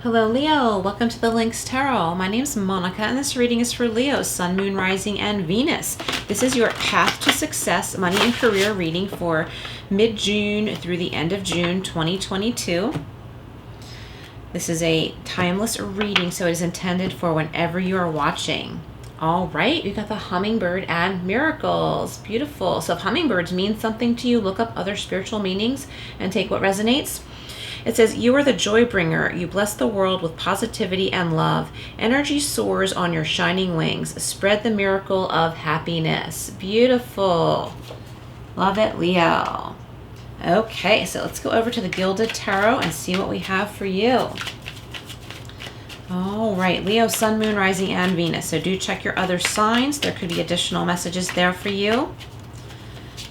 Hello Leo, welcome to the Lynx Tarot. My name is Monica and this reading is for Leo, Sun, Moon, Rising, and Venus. This is your path to success, money and career reading for mid-June through the end of June 2022. This is a timeless reading, so it is intended for whenever you are watching. All right, we got the hummingbird and miracles. Beautiful. So if hummingbirds mean something to you, look up other spiritual meanings and take what resonates. It says, you are the joy bringer. You bless the world with positivity and love. Energy soars on your shining wings. Spread the miracle of happiness. Beautiful. Love it, Leo. Okay, so let's go over to the Gilded Tarot and see what we have for you. All right, Leo, Sun, Moon, Rising, and Venus. So do check your other signs. There could be additional messages there for you.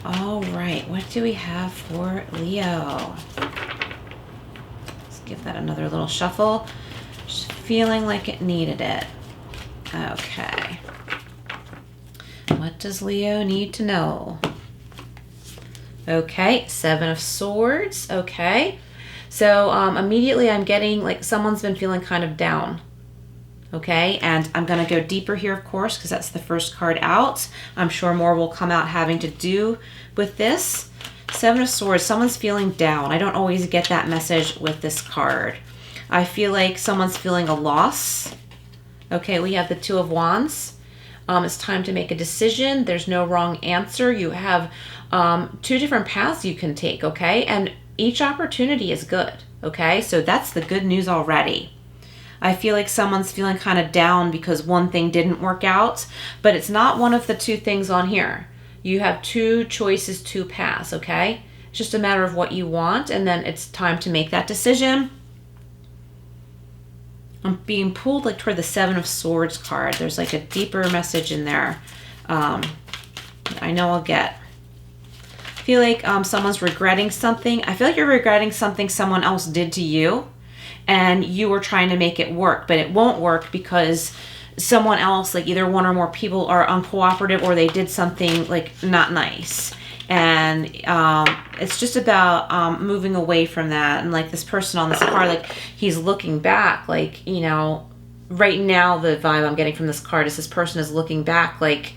All right, what do we have for Leo? Give that another little shuffle. Just feeling like it needed it. Okay. What does Leo need to know? Okay, Seven of Swords. Okay. So immediately I'm getting like someone's been feeling kind of down. Okay, and I'm going to go deeper here, of course, because that's the first card out. I'm sure more will come out having to do with this. Seven of Swords, someone's feeling down. I don't always get that message with this card. I feel like someone's feeling a loss. Okay, we have the Two of Wands. It's time to make a decision. There's no wrong answer. You have two different paths you can take, okay? And each opportunity is good, okay? So that's the good news already. I feel like someone's feeling kind of down because one thing didn't work out, but it's not one of the two things on here. You have two choices, two paths, okay? It's just a matter of what you want, and then it's time to make that decision. I'm being pulled like toward the Seven of Swords card. There's like a deeper message in there. I know I'll get. I feel like someone's regretting something. I feel like you're regretting something someone else did to you, and you were trying to make it work, but it won't work because someone else, like either one or more people, are uncooperative or they did something like not nice. And it's just about moving away from that. And like this person on this card, like he's looking back, like, you know, right now the vibe I'm getting from this card is this person is looking back like,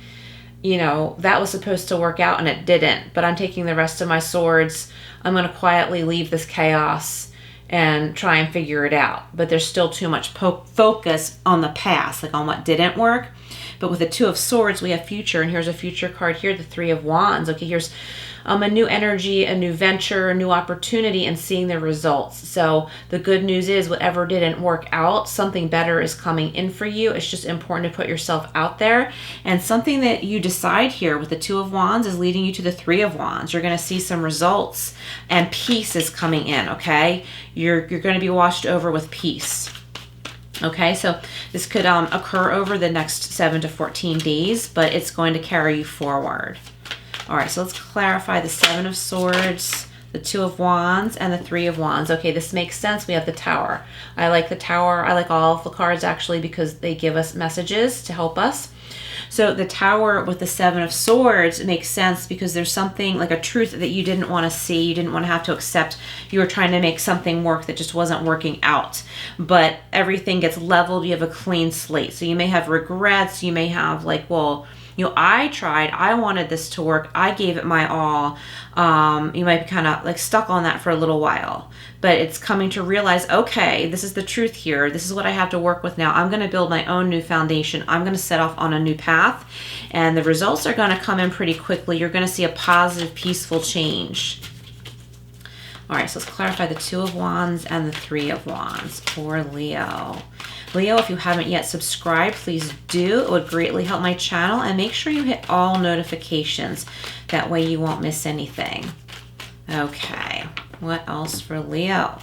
you know, that was supposed to work out and it didn't, but I'm taking the rest of my swords. I'm going to quietly leave this chaos and try and figure it out. But there's still too much focus on the past, like on what didn't work. But with the Two of Swords, we have future, and here's a future card here, the Three of Wands. Okay, here's a new energy, a new venture, a new opportunity, and seeing the results. So the good news is whatever didn't work out, something better is coming in for you. It's just important to put yourself out there. And something that you decide here with the Two of Wands is leading you to the Three of Wands. You're going to see some results, and peace is coming in, okay? You're going to be washed over with peace. Okay, so this could occur over the next 7 to 14 days, but it's going to carry you forward. All right, so let's clarify the Seven of Swords, the Two of Wands, and the Three of Wands. Okay, this makes sense. We have the Tower. I like the Tower. I like all of the cards, actually, because they give us messages to help us. So the Tower with the Seven of Swords makes sense because there's something like a truth that you didn't want to see. You didn't want to have to accept. You were trying to make something work that just wasn't working out. But everything gets leveled. You have a clean slate. So you may have regrets. You may have like, well, you know, I tried. I wanted this to work. I gave it my all. You might be kind of like stuck on that for a little while. But it's coming to realize, okay, this is the truth here. This is what I have to work with now. I'm going to build my own new foundation. I'm going to set off on a new path. And the results are going to come in pretty quickly. You're going to see a positive, peaceful change. All right, so let's clarify the Two of Wands and the Three of Wands for Leo. Leo, if you haven't yet subscribed, please do. It would greatly help my channel. And make sure you hit all notifications. That way you won't miss anything. Okay, what else for Leo?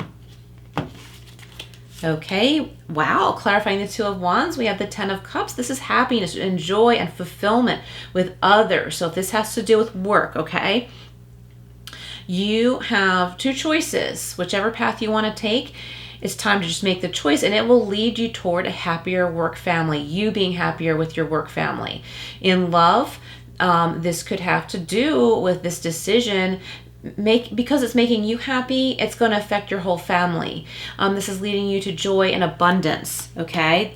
Okay, wow, clarifying the Two of Wands, we have the Ten of Cups. This is happiness and joy and fulfillment with others. So if this has to do with work, okay? You have two choices. Whichever path you want to take, it's time to just make the choice, and it will lead you toward a happier work family, you being happier with your work family. In love, this could have to do with this decision because it's making you happy, it's going to affect your whole family. This is leading you to joy and abundance. Okay,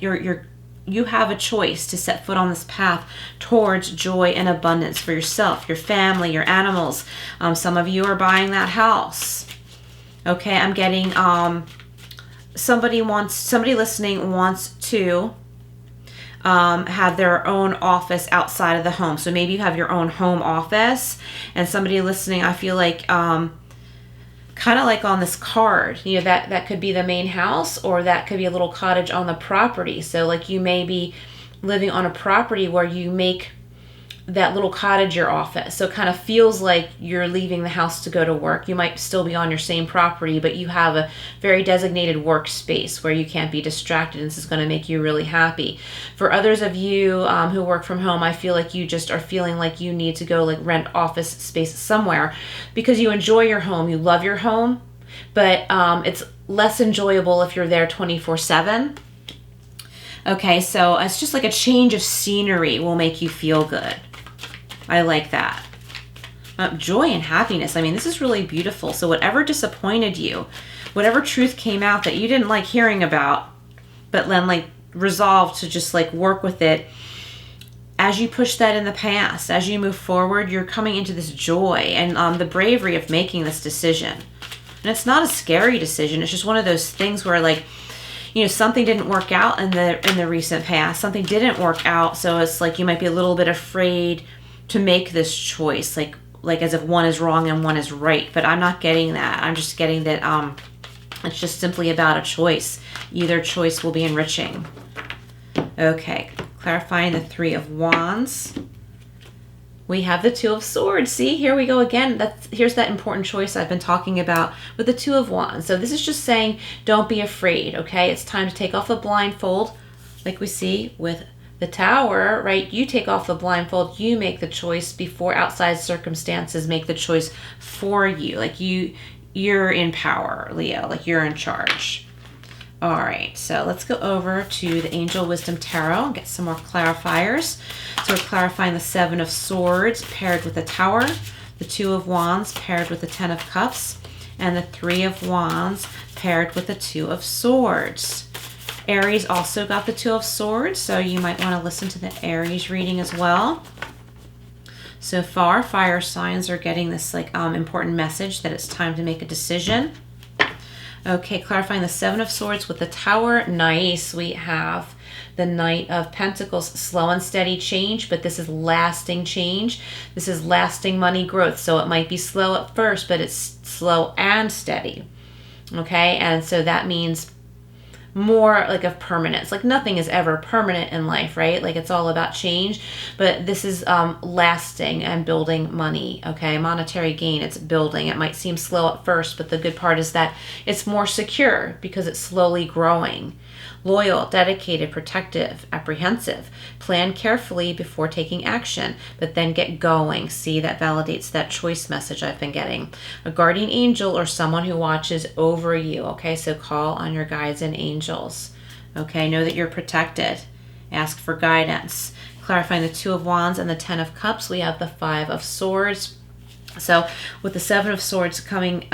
you have a choice to set foot on this path towards joy and abundance for yourself, your family, your animals. Some of you are buying that house. Okay, I'm getting somebody listening wants to have their own office outside of the home. So maybe you have your own home office, and somebody listening, I feel like kind of like on this card, you know, that could be the main house, or that could be a little cottage on the property. So like you may be living on a property where you make that little cottage your office. So it kind of feels like you're leaving the house to go to work. You might still be on your same property, but you have a very designated workspace where you can't be distracted, and this is going to make you really happy. For others of you who work from home, I feel like you just are feeling like you need to go like rent office space somewhere because you enjoy your home, you love your home, but it's less enjoyable if you're there 24/7. Okay, so it's just like a change of scenery will make you feel good. I like that. Joy and happiness. I mean, this is really beautiful. So whatever disappointed you, whatever truth came out that you didn't like hearing about, but then like resolve to just like work with it, as you push that in the past, as you move forward, you're coming into this joy and the bravery of making this decision. And it's not a scary decision. It's just one of those things where like, you know, something didn't work out in the recent past. Something didn't work out. So it's like you might be a little bit afraid to make this choice, like as if one is wrong and one is right. But I'm not getting that. I'm just getting that it's just simply about a choice. Either choice will be enriching. Okay, clarifying the Three of Wands. We have the Two of Swords. See, here we go again. Here's that important choice I've been talking about with the Two of Wands. So this is just saying, don't be afraid, okay? It's time to take off the blindfold, like we see with the Tower, right? You take off the blindfold, you make the choice before outside circumstances make the choice for you. Like you're in power, Leo, like you're in charge. All right, so let's go over to the Angel Wisdom Tarot and get some more clarifiers. So we're clarifying the Seven of Swords paired with the Tower, the Two of Wands paired with the Ten of Cups, and the Three of Wands paired with the Two of Swords. Aries also got the Two of Swords, so you might want to listen to the Aries reading as well. So far, fire signs are getting this like important message that it's time to make a decision. Okay, clarifying the Seven of Swords with the Tower. Nice. We have the Knight of Pentacles, slow and steady change, but this is lasting change. This is lasting money growth. So it might be slow at first, but it's slow and steady. Okay, and so that means more like of permanence. Like nothing is ever permanent in life, right? Like it's all about change, but this is lasting and building money. Okay, monetary gain, it's building. It might seem slow at first, but the good part is that it's more secure because it's slowly growing. Loyal, dedicated, protective, apprehensive. Plan carefully before taking action, but then get going. See, that validates that choice message I've been getting. A guardian angel or someone who watches over you. Okay, so call on your guides and angels. Okay, know that you're protected. Ask for guidance. Clarifying the Two of Wands and the Ten of Cups, we have the Five of Swords. So with the Seven of Swords coming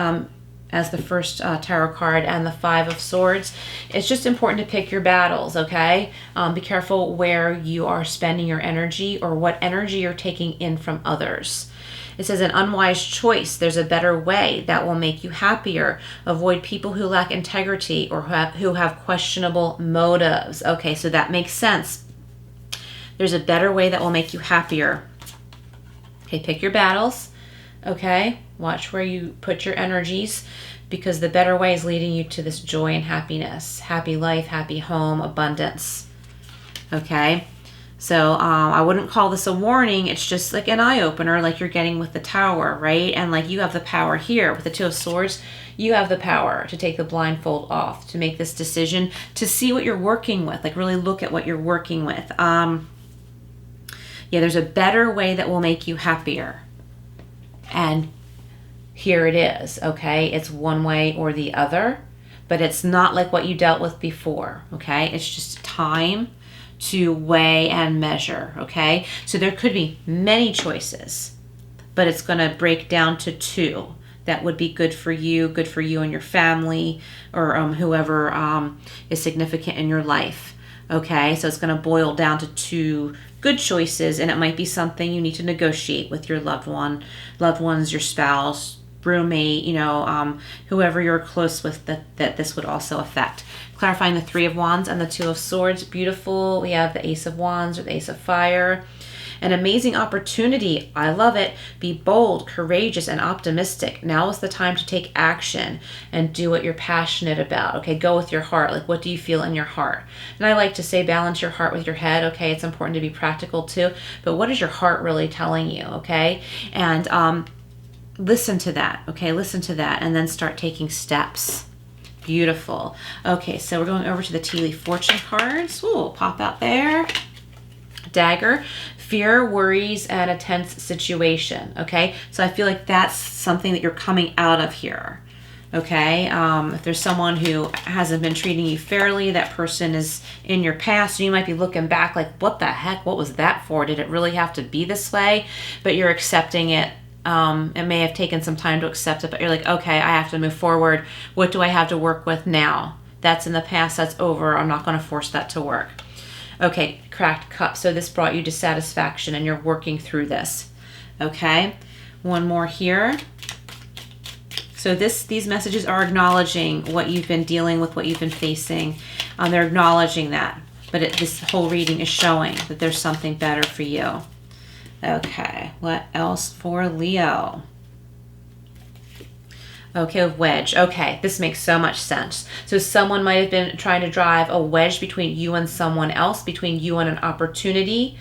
as the first tarot card and the Five of Swords, it's just important to pick your battles, okay? Be careful where you are spending your energy or what energy you're taking in from others. It says an unwise choice. There's a better way that will make you happier. Avoid people who lack integrity or who have questionable motives. Okay, so that makes sense. There's a better way that will make you happier. Okay, pick your battles. Okay, watch where you put your energies, because the better way is leading you to this joy and happiness, happy life, happy home, abundance. Okay, so I wouldn't call this a warning. It's just like an eye-opener, like you're getting with the Tower, right? And like you have the power here with the Two of Swords. You have the power to take the blindfold off, to make this decision, to see what you're working with, like really look at what you're working with. Yeah, there's a better way that will make you happier. And here it is, okay? It's one way or the other, but it's not like what you dealt with before, okay? It's just time to weigh and measure, okay? So there could be many choices, but it's going to break down to two. that would be good for you and your family, or whoever is significant in your life. Okay, so it's going to boil down to 2 good choices, and it might be something you need to negotiate with your loved ones, your spouse, roommate, whoever you're close with that this would also affect. Clarifying the 3 of Wands and the 2 of Swords. Beautiful. We have the Ace of Wands or the Ace of Fire. An amazing opportunity. I love it. Be bold, courageous, and optimistic. Now is the time to take action and do what you're passionate about. Okay, go with your heart. Like, what do you feel in your heart? And I like to say balance your heart with your head. Okay, it's important to be practical too. But what is your heart really telling you? Okay, and listen to that. Okay, listen to that, and then start taking steps. Beautiful. Okay, so we're going over to the tea leaf fortune cards. Ooh, pop out there. Dagger. Fear, worries, and a tense situation. Okay, so I feel like that's something that you're coming out of here. Okay, if there's someone who hasn't been treating you fairly, that person is in your past, you might be looking back like, what the heck, what was that for? Did it really have to be this way? But you're accepting it. It may have taken some time to accept it, but you're like, okay, I have to move forward. What do I have to work with now? That's in the past, that's over. I'm not going to force that to work. Okay, cracked cup. So this brought you dissatisfaction and you're working through this. Okay, one more here. So these messages are acknowledging what you've been dealing with, what you've been facing. They're acknowledging that. But this whole reading is showing that there's something better for you. Okay, what else for Leo? Okay, wedge. Okay, this makes so much sense. So someone might have been trying to drive a wedge between you and someone else, between you and an opportunity,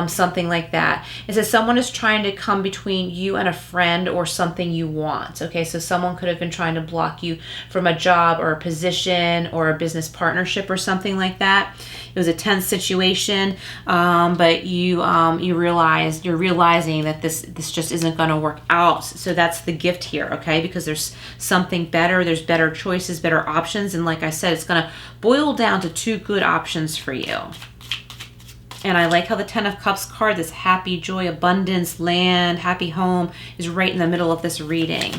something like that. It says someone is trying to come between you and a friend or something you want. Okay, so someone could have been trying to block you from a job or a position or a business partnership or something like that. It was a tense situation, but you're realizing that this just isn't going to work out. So that's the gift here, okay? Because there's something better, there's better choices, better options, and like I said, it's going to boil down to 2 good options for you. And I like how the 10 of Cups card, this happy, joy, abundance, land, happy home, is right in the middle of this reading.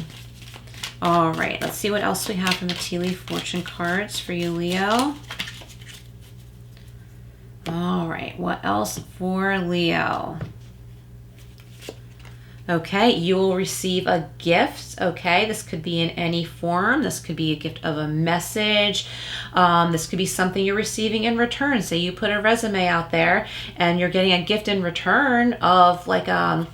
All right, let's see what else we have from the tea leaf fortune cards for you, Leo. All right, what else for Leo? Okay, you will receive a gift. Okay, this could be in any form. This could be a gift of a message. This could be something you're receiving in return. Say you put a resume out there and you're getting a gift in return of like a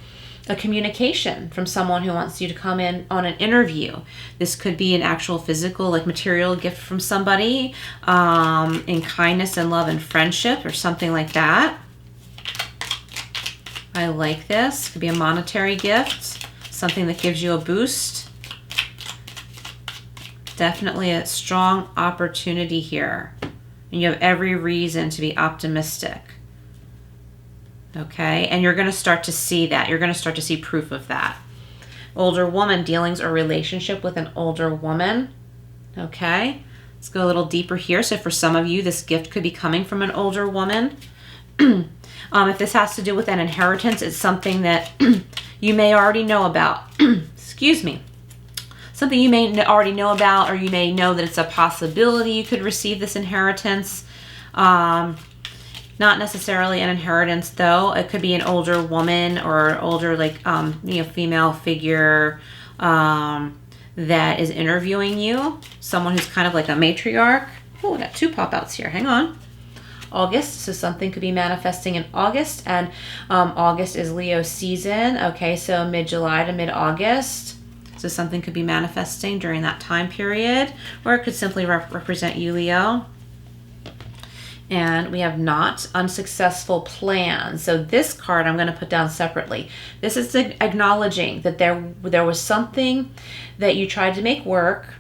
communication from someone who wants you to come in on an interview. This could be an actual physical, like material gift from somebody in kindness and love and friendship or something like that. I like this. Could be a monetary gift, something that gives you a boost. Definitely a strong opportunity here. And you have every reason to be optimistic. Okay, and you're going to start to see that. You're going to start to see proof of that. Older woman, dealings or relationship with an older woman. Okay, let's go a little deeper here. So for some of you, this gift could be coming from an older woman. If this has to do with an inheritance, it's something that you may already know about. Excuse me. Something you may already know about, or you may know that it's a possibility you could receive this inheritance. Not necessarily an inheritance, though. It could be an older woman or older, like, female figure that is interviewing you. Someone who's kind of like a matriarch. Oh, we got 2 pop-outs here. Hang on. August, so something could be manifesting in August, and August is Leo season. Okay, so mid-July to mid-August. So something could be manifesting during that time period, or it could simply represent you, Leo. And we have not unsuccessful plans. So this card I'm going to put down separately. This is acknowledging that there was something that you tried to make work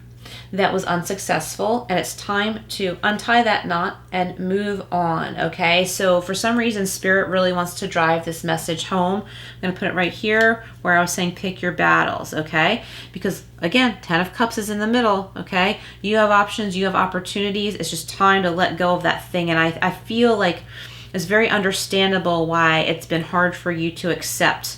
that was unsuccessful, and it's time to untie that knot and move on. Okay, so for some reason Spirit really wants to drive this message home. I'm going to put it right here where I was saying pick your battles. Okay, because again, 10 of Cups is in the middle. Okay, you have options, you have opportunities. It's just time to let go of that thing. And I feel like it's very understandable why it's been hard for you to accept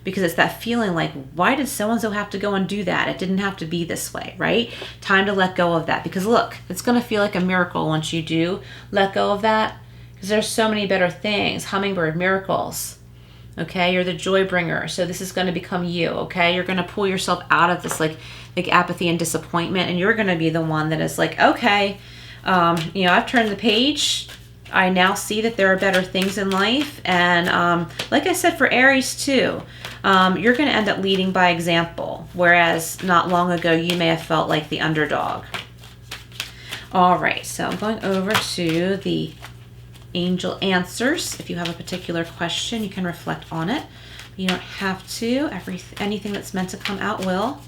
because it's that feeling like, why did so-and-so have to go and do that? It didn't have to be this way, right? Time to let go of that, because look, it's going to feel like a miracle once you do let go of that, because there's so many better things. Hummingbird, miracles. Okay, you're the joy bringer. So this is going to become you, okay? You're going to pull yourself out of this like apathy and disappointment, and you're going to be the one that is like, okay, you know, I've turned the page. I now see that there are better things in life. And like I said, for Aries too, you're going to end up leading by example, whereas not long ago you may have felt like the underdog. All right, so I'm going over to the angel answers. If you have a particular question, you can reflect on it. You don't have to. Anything that's meant to come out will.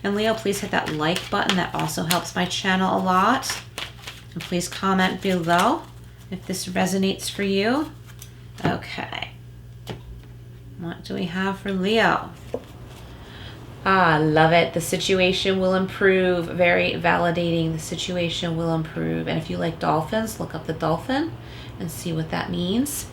And Leo, please hit that like button. That also helps my channel a lot. And please comment below if this resonates for you. Okay. What do we have for Leo? Ah, love it. The situation will improve. Very validating. The situation will improve. And if you like dolphins, look up the dolphin and see what that means.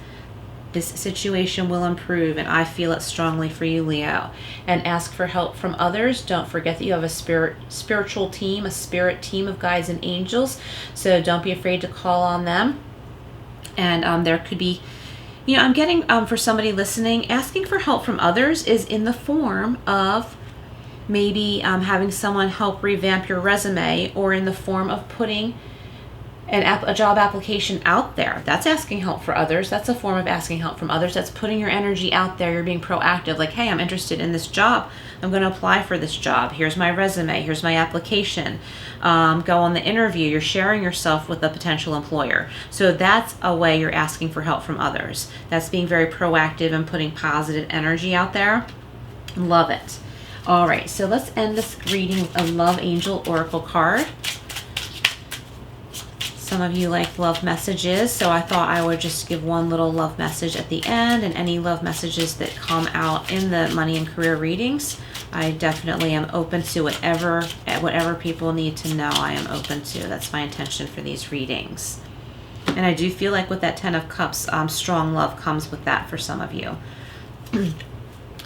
This situation will improve, and I feel it strongly for you, Leo. And ask for help from others. Don't forget that you have a spiritual team, a spirit team of guides and angels. So don't be afraid to call on them. And there could be, you know, I'm getting for somebody listening, asking for help from others is in the form of maybe having someone help revamp your resume, or in the form of putting a job application out there. That's asking help for others. That's a form of asking help from others. That's putting your energy out there. You're being proactive, like, hey, I'm interested in this job. I'm going to apply for this job. Here's my resume. Here's my application. Go on the interview. You're sharing yourself with a potential employer. So that's a way you're asking for help from others. That's being very proactive and putting positive energy out there. Love it. All right, so let's end this reading with a Love Angel Oracle card. Some of you like love messages, so I thought I would just give one little love message at the end, and any love messages that come out in the money and career readings, I definitely am open to whatever people need to know. I am open to. That's my intention for these readings. And I do feel like with that 10 of Cups, strong love comes with that for some of you.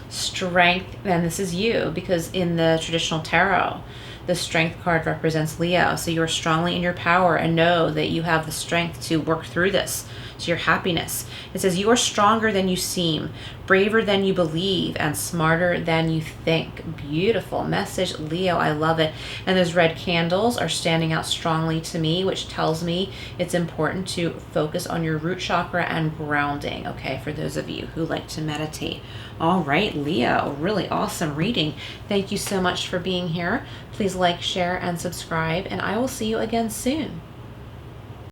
Strength, and this is you, because in the traditional tarot, the Strength card represents Leo. So you're strongly in your power, and know that you have the strength to work through this, to your happiness. It says you are stronger than you seem, braver than you believe, and smarter than you think. Beautiful message, Leo. I love it. And those red candles are standing out strongly to me, which tells me it's important to focus on your root chakra and grounding, okay, for those of you who like to meditate. All right, Leo, really awesome reading. Thank you so much for being here. Please like, share, and subscribe, and I will see you again soon.